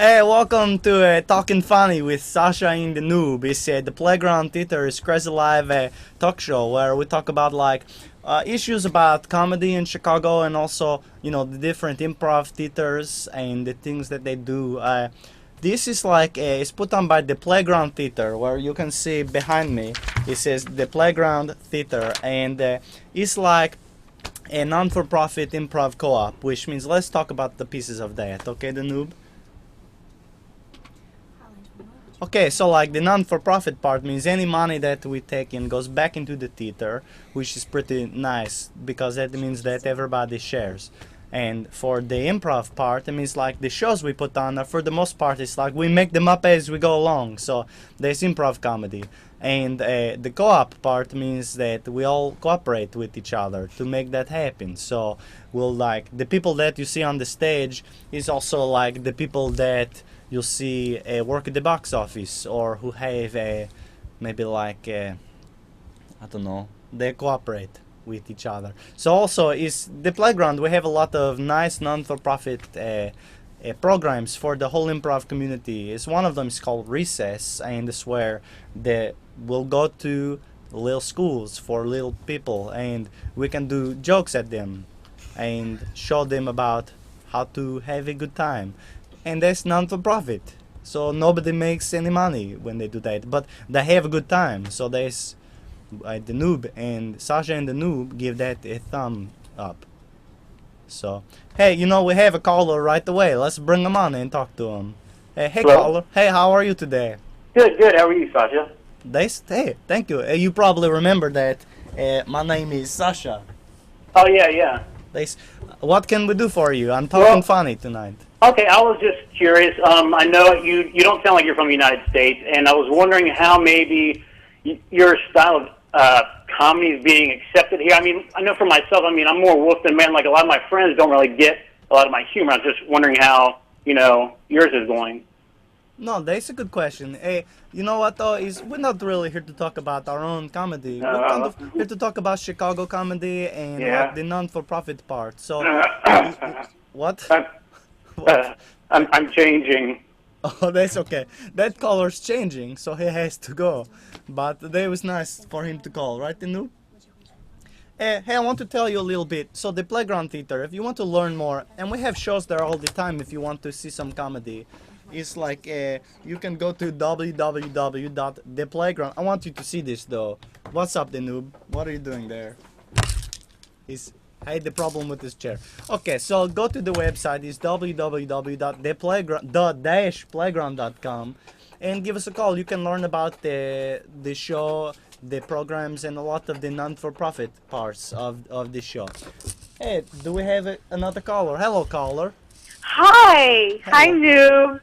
Hey, welcome to Talkin' Funny with Sasha and The Noob. It's the Playground Theater's crazy live talk show where we talk about issues about comedy in Chicago and also the different improv theaters and the things that they do. This is it's put on by the Playground Theater, where you can see behind me. It says the Playground Theater, and it's like a non-for-profit improv co-op, which means let's talk about the pieces of that. Okay, The Noob. Okay, so the non-for-profit part means any money that we take in goes back into the theater, which is pretty nice because that means that everybody shares. And for the improv part, it means the shows we put on are, for the most part, it's we make them up as we go along. So there's improv comedy. And the co-op part means that we all cooperate with each other to make that happen. So we'll the people that you see on the stage is also the people that you'll see work at the box office or who have maybe I don't know, they cooperate with each other. So also is the playground. We have a lot of nice non-for-profit programs for the whole improv community. Is one of them is called Recess, and it's where we'll go to little schools for little people, and we can do jokes at them and show them about how to have a good time. And that's non-for-profit, so nobody makes any money when they do that, but they have a good time. So there's the Noob and Sasha and the Noob give that a thumb up. So hey, we have a caller right away. Let's bring him on and talk to him. Hey Hello? caller. Hey, how are you today? Good, good. How are you, Sasha? Hey, thank you. You probably remember that my name is Sasha. Oh, yeah, yeah. This, what can we do for you? I'm talking funny tonight. Okay, I was just curious. I know you don't sound like you're from the United States, and I was wondering how maybe your style of comedy is being accepted here. I mean, I know for myself, I'm more wolf than man. Like, a lot of my friends don't really get a lot of my humor. I was just wondering how, yours is going. No, that's a good question. Hey, you know what though? Is we're not really here to talk about our own comedy. We're kind of here to talk about Chicago comedy and Yeah. the non-for-profit part. So, what? What? I'm changing. Oh, that's okay. That color's changing, so he has to go. But today was nice for him to call, right, Inu? Hey, I want to tell you a little bit. So the Playground Theater, if you want to learn more, and we have shows there all the time if you want to see some comedy. It's you can go to www.theplayground. I want you to see this though. What's up, the noob? What are you doing there? I had the problem with this chair. Okay, so go to the website. It's www.theplayground.com and give us a call. You can learn about the show, the programs, and a lot of the non-for-profit parts of the show. Hey, do we have another caller? Hello, caller. Hi. Hello. Hi, Noob.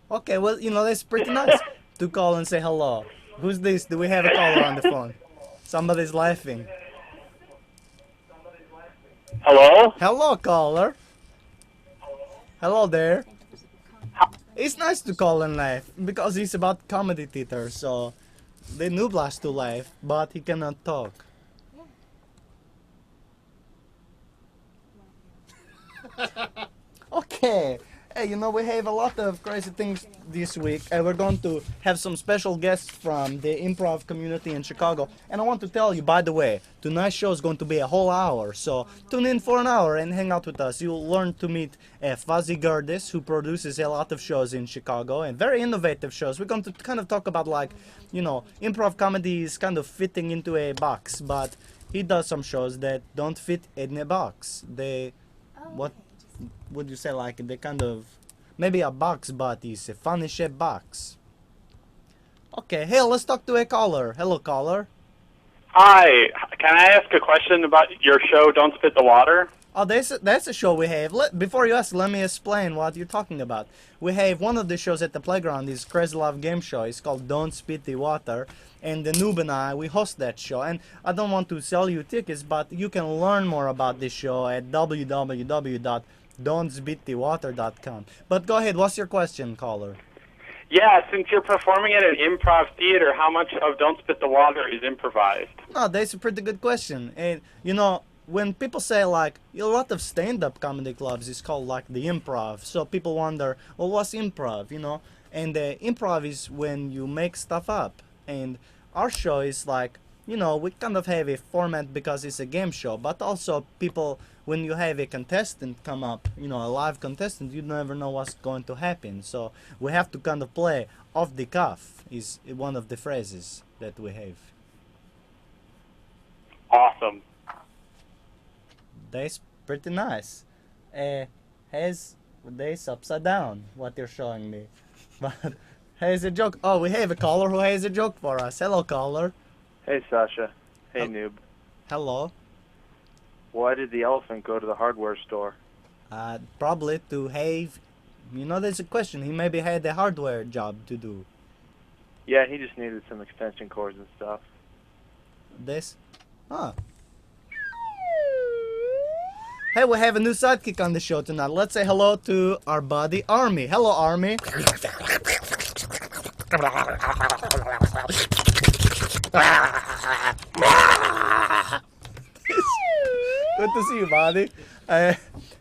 Okay, well, that's pretty nice to call and say hello. Who's this? Do we have a caller on the phone? Somebody's laughing. Hello? Hello, caller. Hello there. It's nice to call and laugh because it's about comedy theater, so the noob likes to laugh, but he cannot talk. Okay. Hey, we have a lot of crazy things this week, and we're going to have some special guests from the improv community in Chicago. And I want to tell you, by the way, tonight's show is going to be a whole hour, so tune in for an hour and hang out with us. You'll learn to meet Fuzzy Gerdes, who produces a lot of shows in Chicago, and very innovative shows. We're going to kind of talk about, improv comedy is kind of fitting into a box, but he does some shows that don't fit in a box. What would you say, they kind of maybe a box, but it's a funny shaped box. Okay, hey, let's talk to a caller. Hello, caller. Hi, can I ask a question about your show, Don't Spit the Water? Oh, that's a show we have. Before you ask, let me explain what you're talking about. We have one of the shows at the playground is Crazy Love Game Show. It's called Don't Spit the Water, and the noob and I, we host that show. And I don't want to sell you tickets, but you can learn more about this show at www.don'tspitthewater.com. But go ahead, what's your question, caller? Yeah, since you're performing at an improv theater, how much of Don't Spit the Water is improvised? No, that's a pretty good question. And when people say like a lot of stand-up comedy clubs is called like the improv, so people wonder, well, what's improv, you know? And improv is when you make stuff up, and our show is like, you know, we kind of have a format because it's a game show, but also people, when you have a contestant come up, you know, a live contestant, you never know what's going to happen, so we have to kind of play off the cuff is one of the phrases that we have. Awesome. That's pretty nice. Has this upside down, what you're showing me. But has a joke. Oh, we have a caller who has a joke for us. Hello, caller. Hey, Sasha. Hey, Hel- Noob. Hello. Why did the elephant go to the hardware store? Probably to have, you know, there's a question. He maybe had a hardware job to do. Yeah, he just needed some extension cords and stuff. This? Huh. Hey, we have a new sidekick on the show tonight. Let's say hello to our buddy Army. Hello, Army. Good to see you, buddy.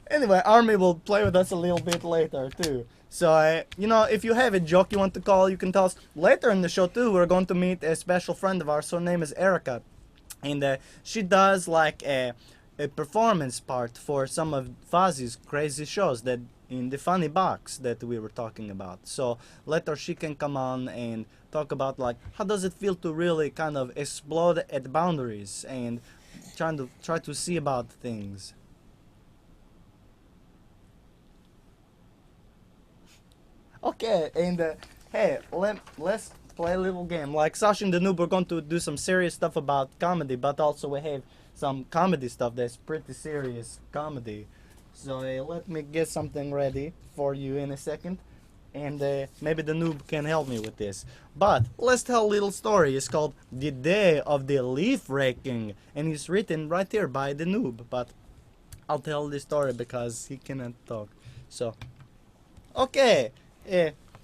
Anyway, Army will play with us a little bit later, too. So, you know, if you have a joke you want to call, you can tell us. Later in the show, too, we're going to meet a special friend of ours. Her name is Erica. And she does, like, a performance part for some of Fuzzy's crazy shows that in the funny box that we were talking about. So later she can come on and talk about like how does it feel to really kind of explode at boundaries and try to see about things. Okay, and hey, let's play a little game. Like Sasha and The Noob, we're going to do some serious stuff about comedy, but also we have some comedy stuff that's pretty serious comedy. So let me get something ready for you in a second, and maybe The Noob can help me with this. But let's tell a little story. It's called The Day of the Leaf Raking, and it's written right here by The Noob. But I'll tell the story because he cannot talk. So, okay,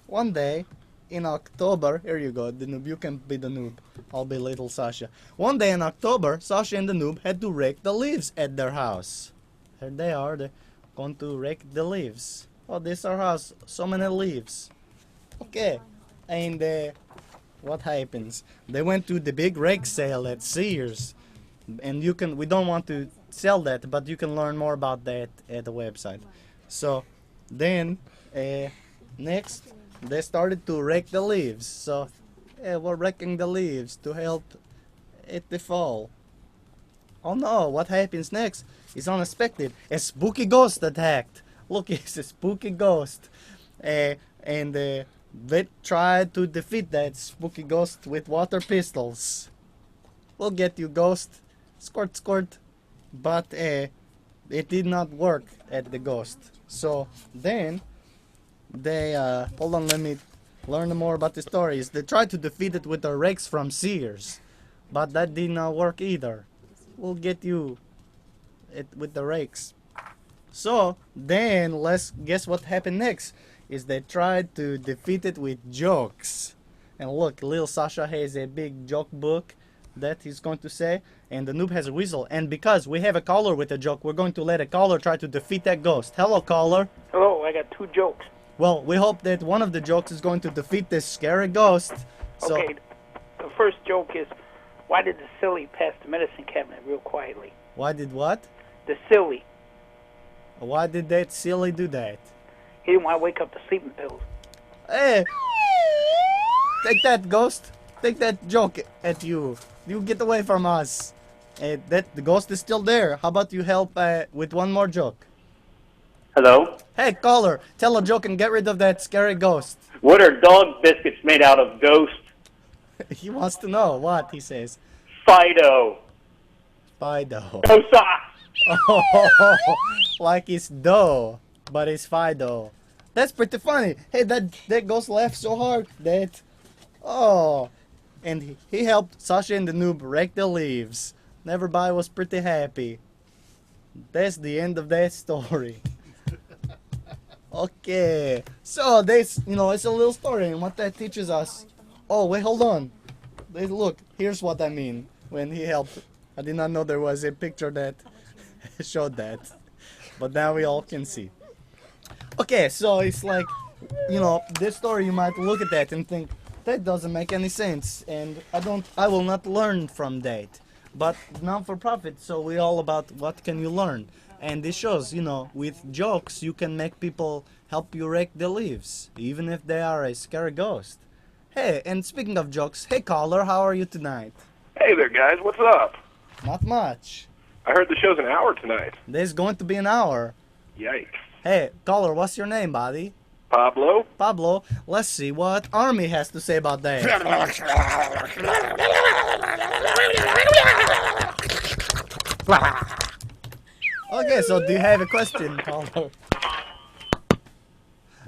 one day in October, here you go, The Noob, you can be The Noob, I'll be little Sasha. One day in October, Sasha and The Noob had to rake the leaves at their house. Here they are, they're going to rake the leaves. Oh, this is our house, so many leaves. Okay, and what happens? They went to the big rake sale at Sears. And we don't want to sell that, but you can learn more about that at the website. So, then, next, they started to rake the leaves. So, we're raking the leaves to help it to fall. Oh no, what happens next is unexpected. A spooky ghost attacked. Look, it's a spooky ghost. And they tried to defeat that spooky ghost with water pistols. We'll get you, ghost. Squirt, squirt. But it did not work at the ghost. So, then they hold on, let me learn more about the stories. They tried to defeat it with their rakes from Sears, but that did not work either. We'll get you with the rakes. So then let's guess what happened next is they tried to defeat it with jokes. And look, little Sasha has a big joke book that he's going to say, and The Noob has a whistle. And because we have a caller with a joke, we're going to let a caller try to defeat that ghost. Hello, caller. Hello, I got 2 jokes. Well, we hope that one of the jokes is going to defeat this scary ghost. So, Okay, the first joke is, why did the silly pass the medicine cabinet real quietly? why did what? The silly. Why did that silly do that? He didn't want to wake up the sleeping pills. Hey! Take that, ghost. Take that joke at you. You get away from us. The ghost is still there. How about you help with one more joke? Hello? Hey, caller, tell a joke and get rid of that scary ghost. What are dog biscuits made out of, Ghost? He wants to know what, he says. Fido. Fido. No socks. Oh, like it's dough, but it's Fido. That's pretty funny. Hey, that ghost laughed so hard that... Oh. And he helped Sasha and The Noob rake the leaves. Everybody was pretty happy. That's the end of that story. Okay. So, this, it's a little story, and what that teaches us... Oh, wait, hold on. Look, here's what I mean when he helped. I did not know there was a picture that showed that, but now we all can see. Okay, so it's like, this story, you might look at that and think that doesn't make any sense, and I will not learn from that. But non-for-profit, so we're all about what can you learn, and this shows, with jokes you can make people help you rake the leaves, even if they are a scary ghost. Hey, and speaking of jokes, hey caller, how are you tonight? Hey there, guys. What's up? Not much. I heard the show's an hour tonight. There's going to be an hour. Yikes. Hey, caller, what's your name, buddy? Pablo? Pablo, let's see what Army has to say about that. Okay, so do you have a question, caller?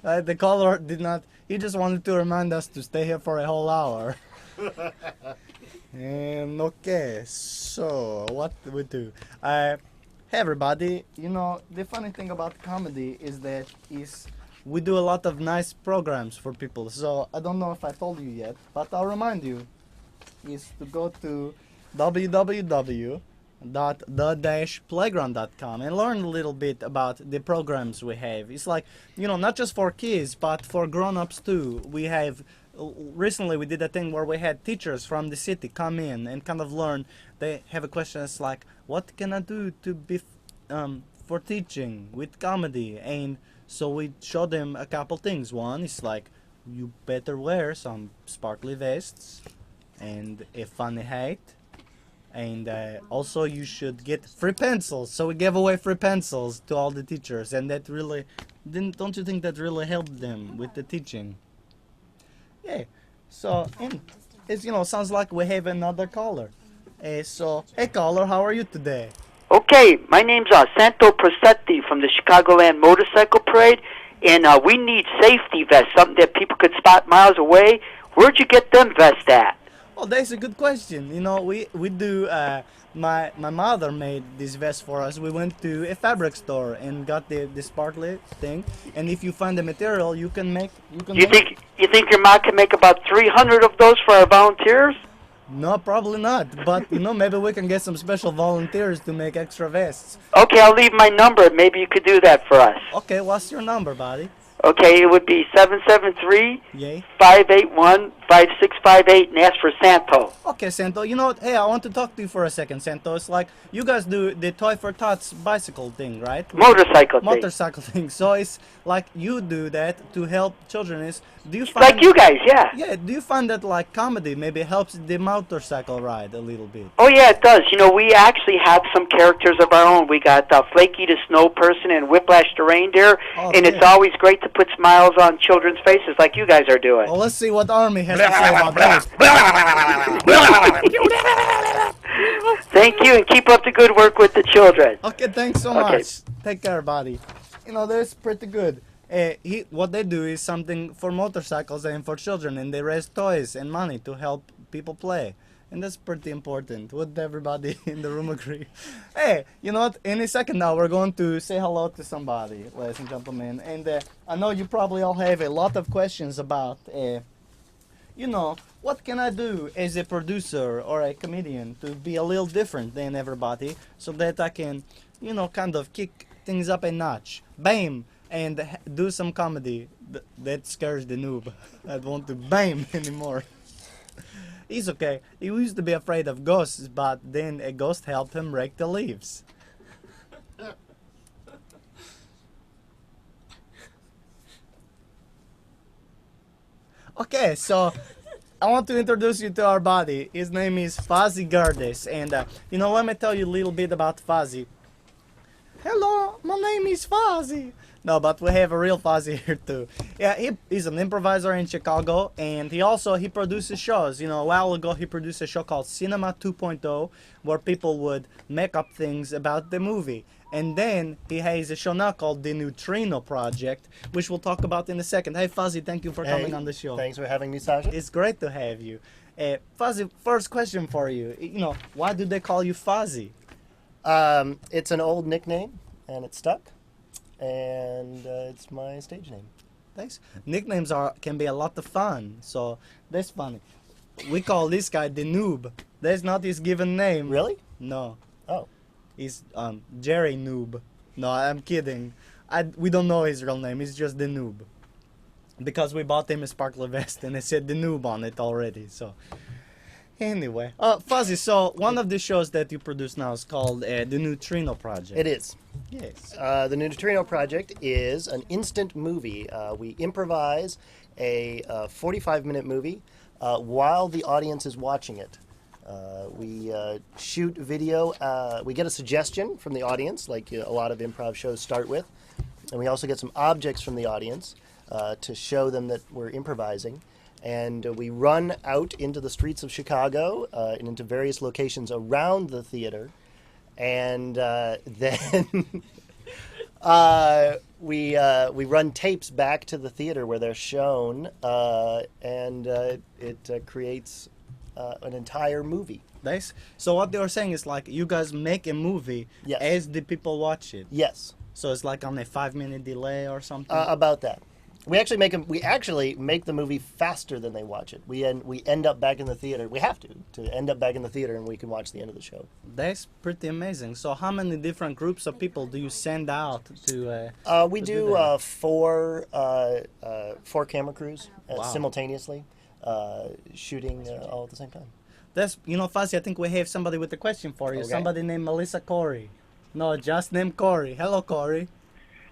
The caller did not, he just wanted to remind us to stay here for a whole hour. And okay, so what do we do? Hey everybody, the funny thing about comedy is that we do a lot of nice programs for people. So I don't know if I told you yet, but I'll remind you, is to go to www.the-playground.com and learn a little bit about the programs we have. It's like, not just for kids, but for grown-ups too. We have, recently we did a thing where we had teachers from the city come in and kind of learn. They have a question that's like, what can I do to be for teaching with comedy? And so we show them a couple things. One is like, you better wear some sparkly vests and a funny hat. And also you should get free pencils. So we gave away free pencils to all the teachers. And that really, don't you think that really helped them with the teaching? Yeah. So, and it's, sounds like we have another caller. Hey caller, how are you today? Okay, my name's Santo Prosetti from the Chicagoland Motorcycle Parade, and we need safety vests, something that people could spot miles away. Where'd you get them vests at? Oh, that's a good question. We do, my mother made this vest for us. We went to a fabric store and got the sparkly thing, and if you find the material, you think your mom can make about 300 of those for our volunteers? No, probably not. But, maybe we can get some special volunteers to make extra vests. Okay, I'll leave my number. Maybe you could do that for us. Okay, what's your number, buddy? Okay, it would be 773-581-5658 and ask for Santo. Okay, Santo. You know what? Hey, I want to talk to you for a second, Santo. It's like, you guys do the Toy for Tots bicycle thing, right? Motorcycle thing. So it's like you do that to help children. Do you find... Like you guys, yeah. Yeah, do you find that like comedy maybe helps the motorcycle ride a little bit? Oh, yeah, it does. We actually have some characters of our own. We got Flaky the Snow Person and Whiplash the Reindeer, and it's always great to put smiles on children's faces like you guys are doing. Well, let's see what Army has to say about this. Thank you, and keep up the good work with the children. Okay, thanks so much. Take care, buddy. That's pretty good. What they do is something for motorcycles and for children, and they raise toys and money to help people play. And that's pretty important. Would everybody in the room agree? Hey, you know what? In a second now, we're going to say hello to somebody, ladies and gentlemen. And I know you probably all have a lot of questions about, what can I do as a producer or a comedian to be a little different than everybody so that I can, kind of kick things up a notch. Bam! And do some comedy that scares the noob. I don't want to bam anymore. He's okay. He used to be afraid of ghosts, but then a ghost helped him rake the leaves. Okay, so I want to introduce you to our buddy. His name is Fuzzy Gerdes, and let me tell you a little bit about Fuzzy. Hello, my name is Fuzzy. No, but we have a real Fuzzy here too. Yeah, he's an improviser in Chicago, and he produces shows. A while ago he produced a show called Cinema 2.0, where people would make up things about the movie. And then he has a show now called The Neutrino Project, which we'll talk about in a second. Hey Fuzzy, thank you for coming on the show. Thanks for having me, Sasha. It's great to have you. Fuzzy, first question for you. Why do they call you Fuzzy? It's an old nickname, and it stuck. And it's my stage name. Thanks. Nicknames can be a lot of fun, so that's funny. We call this guy the Noob. That's not his given name. Really? No. Oh. is Jerry Noob. No, I'm kidding. We don't know his real name. He's just the Noob. Because we bought him a sparkler vest and it said the Noob on it already. So anyway, Fuzzy. So one of the shows that you produce now is called the Neutrino Project. It is. Yes. The Neutrino Project is an instant movie. We improvise a 45-minute movie while the audience is watching it. We shoot video. We get a suggestion from the audience, like a lot of improv shows start with. And we also get some objects from the audience to show them that we're improvising. And we run out into the streets of Chicago and into various locations around the theater. And then we run tapes back to the theater where they're shown, and it creates an entire movie. Nice. So what they were saying is like you guys make a movie Yes. as the people watch it. Yes. So it's like on a 5-minute delay or something. About that. We actually make the movie faster than they watch it. We end up back in the theater. We have to end up back in the theater, and we can watch the end of the show. That's pretty amazing. So how many different groups of people do you send out to? We to do that? four camera crews Wow. simultaneously, shooting all at the same time. That's Fuzzy. I think we have somebody with a question for you. Okay. Somebody named Melissa Corey. No, just named Corey. Hello, Corey.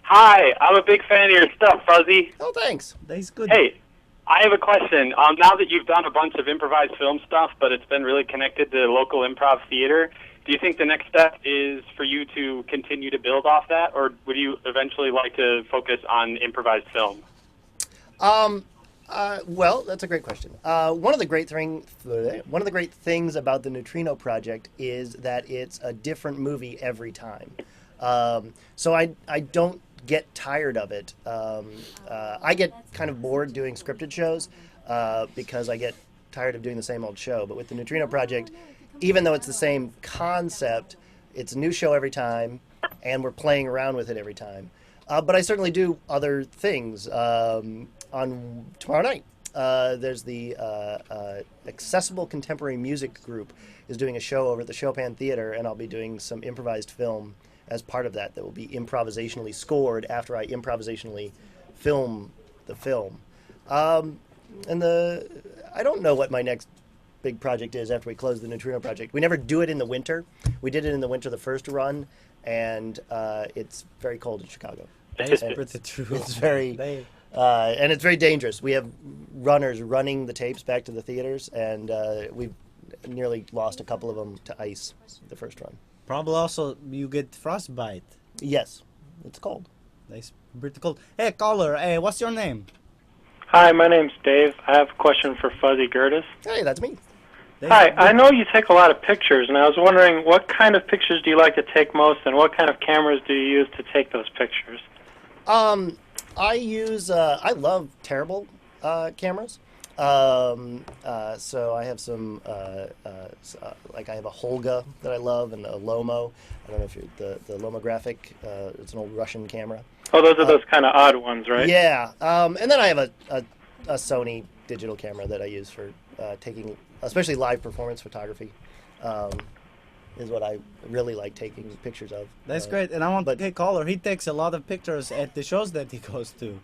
Hi, I'm a big fan of your stuff, Fuzzy. Oh, thanks. That's good. Hey, I have a question. Now that you've done a bunch of improvised film stuff, but it's been really connected to local improv theater, do you think the next step is for you to continue to build off that, or would you eventually like to focus on improvised film? Well, that's a great question. One of the great things about the Neutrino Project is that it's a different movie every time. So I don't get tired of it. I get kind of bored doing scripted shows because I get tired of doing the same old show. But with the Neutrino Project, even though it's the same concept, it's a new show every time, and we're playing around with it every time. But I certainly do other things. On tomorrow night, there's the Accessible Contemporary Music Group is doing a show over at the Chopin Theater, and I'll be doing some improvised film as part of that will be improvisationally scored after I improvisationally film the film. I don't know what my next big project is after we close the Neutrino Project. We never do it in the winter. We did it in the winter the first run, and it's very cold in Chicago. That's And pretty true. It's very... and it's very dangerous. We have runners running the tapes back to the theaters, and we've nearly lost a couple of them to ice the first run. Probably also you get frostbite. Yes, it's cold. That's pretty cold. Hey, caller. Hey, what's your name? Hi, my name's Dave. I have a question for Fuzzy Gerdes. Hey, that's me. Hi, I know you take a lot of pictures, and I was wondering what kind of pictures do you like to take most, and what kind of cameras do you use to take those pictures? I love terrible cameras. So I have some, like I have a Holga that I love and a Lomo. I don't know if the Lomographic, it's an old Russian camera. Oh, those are those kind of odd ones, right? Yeah. And then I have a Sony digital camera that I use for taking, especially live performance photography. Is what I really like taking pictures of. That's great. And I want to caller. He takes a lot of pictures at the shows that he goes to.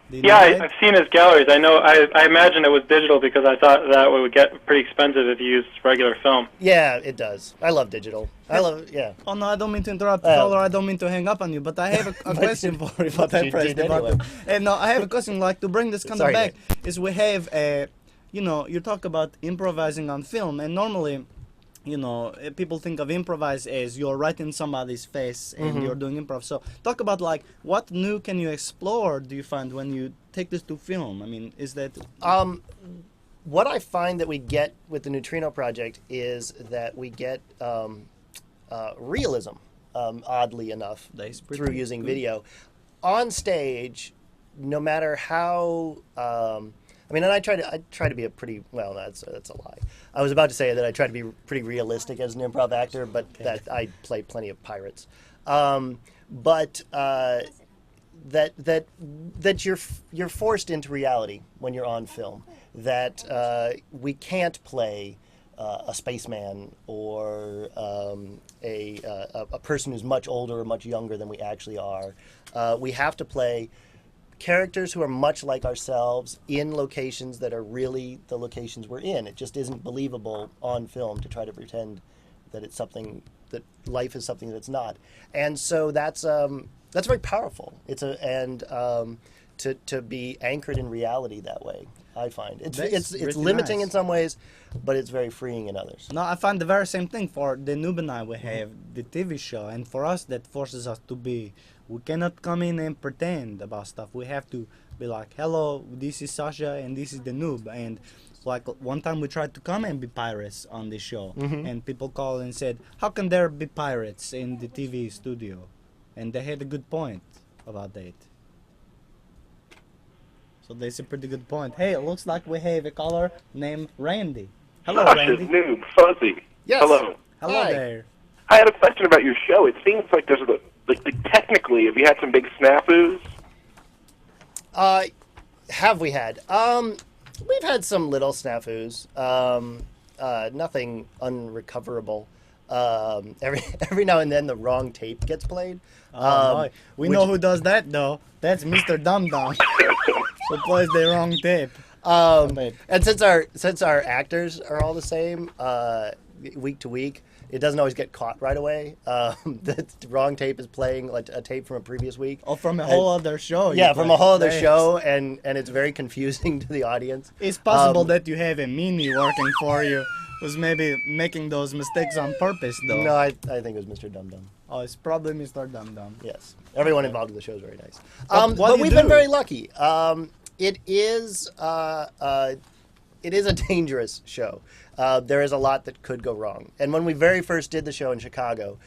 Yeah, I've seen his galleries. I know. I imagine it was digital because I thought that would get pretty expensive if you used regular film. Yeah, it does. I love digital. Oh no, I don't mean to interrupt, caller. I don't mean to hang up on you, but I have a question for you. But I pressed the button. And no, I have a question. Like to bring this kind of back is we have you talk about improvising on film, and normally, people think of improvise as you're right in somebody's face and you're doing improv. So talk about like what new can you explore, do you find, when you take this to film? I mean, is that... What I find that we get with the Neutrino Project is that we get realism, oddly enough, through using video. On stage, no matter how... and I try to be a pretty, well, that's a lie. I was about to say that I try to be pretty realistic as an improv actor, but that I play plenty of pirates. That you're forced into reality when you're on film. That we can't play a spaceman or a person who's much older or much younger than we actually are. We have to play characters who are much like ourselves in locations that are really the locations we're in. It just isn't believable on film to try to pretend that it's something, that life is something that's not. And so that's very powerful. To be anchored in reality that way, I find it's limiting nice. in some ways, but it's very freeing in others. No, I find the very same thing for the Noob and I. We have the TV show, and for us that forces us to be. We cannot come in and pretend about stuff. We have to be like, hello, this is Sasha and this is the Noob. And like one time we tried to come and be pirates on the show, and people called and said, how can there be pirates in the TV studio? And they had a good point about that. So that's a pretty good point. Hey, it looks like we have a caller named Randy. Hello, Sasha, Randy. Noob, Fuzzy. Yes. Hello. Hello Hi. there. I had a question about your show. It seems like there's technically, have you had some big snafus? Have we had? We've had some little snafus. Nothing unrecoverable. Every now and then the wrong tape gets played. Boy. We know who does that though. That's Mr. Dum Dum. Who plays the wrong tape. And since our actors are all the same, week to week, it doesn't always get caught right away. The wrong tape is playing like a tape from a previous week. Or from a whole other show. Yeah, from a whole other show, and it's very confusing to the audience. It's possible that you have a mini working for you who's maybe making those mistakes on purpose though. No, I think it was Mr. Dum Dum. Oh, it's probably Mr. Dum Dum. Yes, everyone involved in the show is very nice. What But do we've you been do? very lucky. It is a dangerous show. There is a lot that could go wrong. And when we very first did the show in Chicago,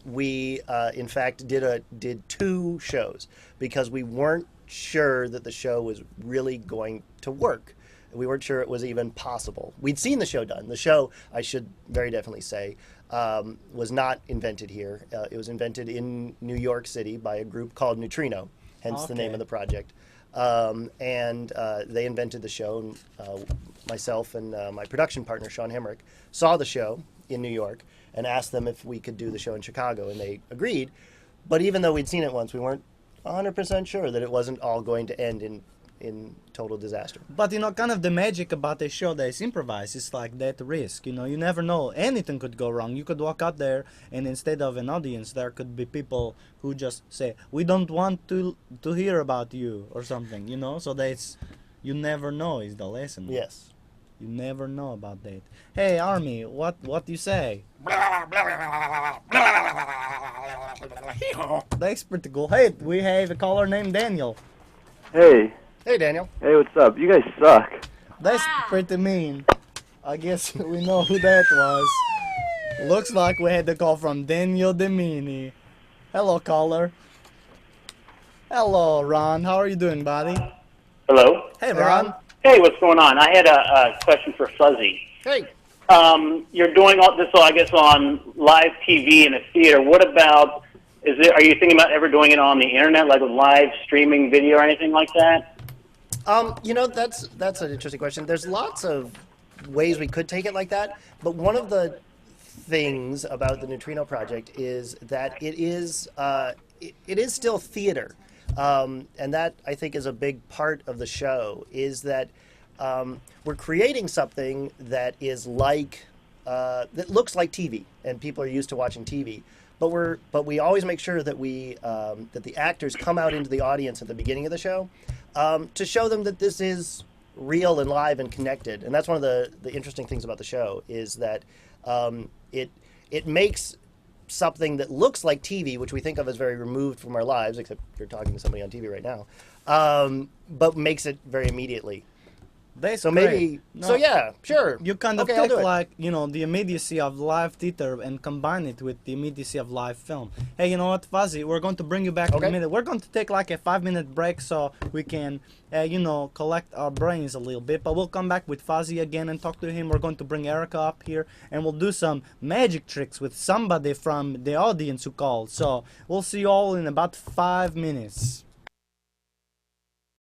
we in fact did 2 shows because we weren't sure that the show was really going to work. We weren't sure it was even possible. We'd seen the show done. The show, I should very definitely say, was not invented here. It was invented in New York City by a group called Neutrino, hence the name of the project. They invented the show, and myself and my production partner, Sean Hemrick, saw the show in New York and asked them if we could do the show in Chicago, and they agreed. But even though we'd seen it once, we weren't 100% sure that it wasn't all going to end in total disaster. But kind of the magic about a show that is improvised is like that risk. You never know. Anything could go wrong. You could walk out there, and instead of an audience, there could be people who just say, "We don't want to hear about you" or something. So that's you never know is the lesson. Yes. You never know about that. Hey, Army, what you say? That's pretty cool. Hey, we have a caller named Daniel. Hey. Hey, Daniel. Hey, what's up? You guys suck. That's pretty mean. I guess we know who that was. Looks like we had the call from Daniel Demini. Hello, caller. Hello, Ron. How are you doing, buddy? Hello. Hey, Ron. Hey, what's going on? I had a question for Fuzzy. Hey. You're doing all this, I guess, on live TV in a theater. What about? Are you thinking about ever doing it on the internet, like with live streaming video or anything like that? That's an interesting question. There's lots of ways we could take it like that, but one of the things about the Neutrino Project is that it is still theater, and that I think is a big part of the show. Is that we're creating something that is like that looks like TV, and people are used to watching TV. But we always make sure that that the actors come out into the audience at the beginning of the show to show them that this is real and live and connected. And that's one of the interesting things about the show is that it makes something that looks like TV, which we think of as very removed from our lives, except you're talking to somebody on TV right now, but makes it very immediately. That's so great. maybe No, so yeah, sure. You kind of Okay, I'll take do it. like the immediacy of live theater and combine it with the immediacy of live film. Hey, you know what, Fuzzy? We're going to bring you back in a minute. We're going to take like a 5-minute break so we can collect our brains a little bit. But we'll come back with Fuzzy again and talk to him. We're going to bring Erica up here and we'll do some magic tricks with somebody from the audience who called. So we'll see you all in about 5 minutes.